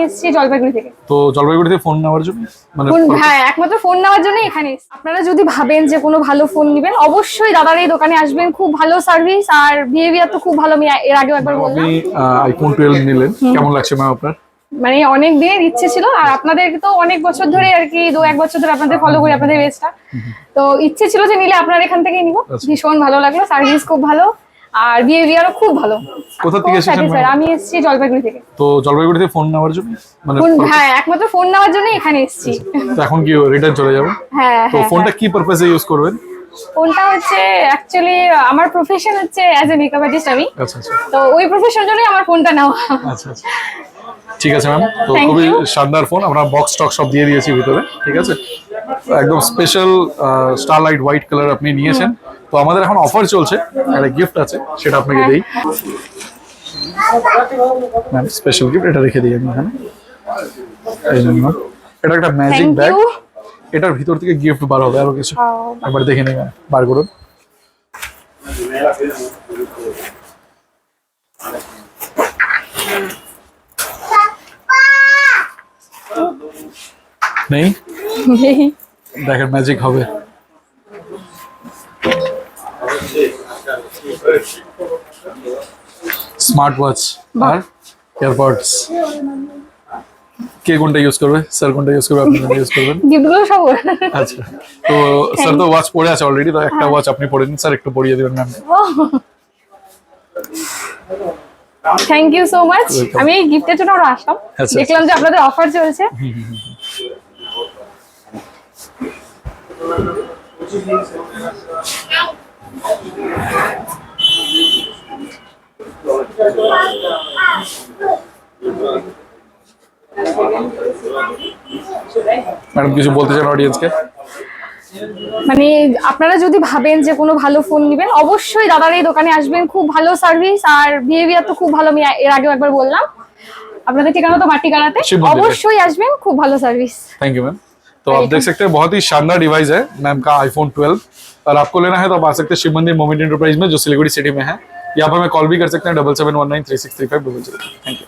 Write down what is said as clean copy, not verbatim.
এসেছি জলপাইগুড়ি থেকে। তো জলপাইগুড়ি থেকে ফোন নেওয়ার জন্য মানে হ্যাঁ, একমাত্র ফোন নেওয়ার জন্য এখানে এসেছি। আপনারা যদি ভাবেন যে কোনো ভালো ফোন নেবেন, অবশ্যই দাদার এই দোকানে আসবেন। খুব ভালো সার্ভিস আর বিহেভিয়ার তো খুব ভালো। আমি এর আগেও একবার বললাম। আপনি আইফোন 12 নিলেন, কেমন লাগছে ম্যাম আপনার? মানে অনেক দিনের ইচ্ছে ছিল, আর আপনাদের তো অনেক বছর ধরে আর কি 2-1 বছর ধরে আপনাদের ফলো করি, আপনাদের পেজটা। তো ইচ্ছে ছিল যে নিলে আপনার এখান থেকেই নিব। ভীষণ ভালো লাগলো, সার্ভিস খুব ভালো আর বিহেভিয়ারও খুব ভালো। কোথা থেকে এসেছেন স্যার আমি এসেছি জলপাইগুড়ি থেকে। তো জলপাইগুড়ি থেকে ফোন নেওয়ার জন্য মানে হ্যাঁ, একমাত্র ফোন নেওয়ার জন্য এখানে এসেছি। তো এখন কি রিটার্ন চলে যাবে? হ্যাঁ। তো ফোনটা কি পারপাসে ইউজ করবেন? ফোনটা হচ্ছে অ্যাকচুয়ালি আমার প্রফেশন হচ্ছে অ্যাজ এ মেকআপ আর্টিস্ট আমি। আচ্ছা আচ্ছা। তো ওই প্রফেশনের জন্যই আমার ফোনটা নেওয়া। আচ্ছা আচ্ছা, ঠিক আছে ম্যাম। তো খুবই শানদার ফোন, আমরা বক্স স্টক সব দিয়ে দিয়েছি ভিতরে, ঠিক আছে। একদম স্পেশাল স্টারলাইট হোয়াইট কালার আপনি নিয়েছেন। তো আমাদের এখন অফার চলছে, একটা গিফট আছে, সেটা আপনাকে দেই ম্যাম। স্পেশাল গিফট এটা রেখে দিই আমি এখানে, এই জন্য। এটা একটা ম্যাজিক ব্যাগ, এটার ভিতর থেকে গিফট বার হবে আরো কিছু। একবার দেখে নিন ম্যাম, বার করুন। নেই দেখেন, ম্যাজিক হবে। স্মার্ট ওয়াচ আর এয়ারপডস। কে কোনটা ইউজ করবে? স্যার কোনটা ইউজ করবে? আপনি কোনটা ইউজ করবেন? গিফটগুলো সব। আচ্ছা, তো স্যার তো ওয়াচ পরে আছে অলরেডি, তো একটা ওয়াচ আপনি পরে নিন। স্যার একটু পরিয়ে দিবেন ma'am. Thank you so much. আমি এই গিফটের জন্য আরো আসলাম, দেখলাম যে আপনাদের অফার চলছে। ম্যাডাম কিছু বলতে চান অডিয়েন্সকে? মানে আপনারা যদি ভাবেন যে কোনো ভালো ফোন নেবেন, অবশ্যই দাদার এই দোকানে আসবেন। খুব ভালো সার্ভিস আর বিহেভিয়ার তো খুব ভালো। আমি এর আগেও একবার বললাম। আপনাদের ঠিকানা তো মাটিকাড়াতে, অবশ্যই আসবেন। খুব ভালো सर्विस। Thank you ma'am. तो आप देख सकते हैं बहुत ही शानदार डिवाइस है मैम का iPhone 12, और आपको लेना है तो आप आ सकते हैं शिव मंदिर मोमेंट एंटरप्राइज में, जो सिलीगुड़ी सिटी में है। यहाँ पर हमें कॉल भी कर सकते हैं 7719363500। Thank you.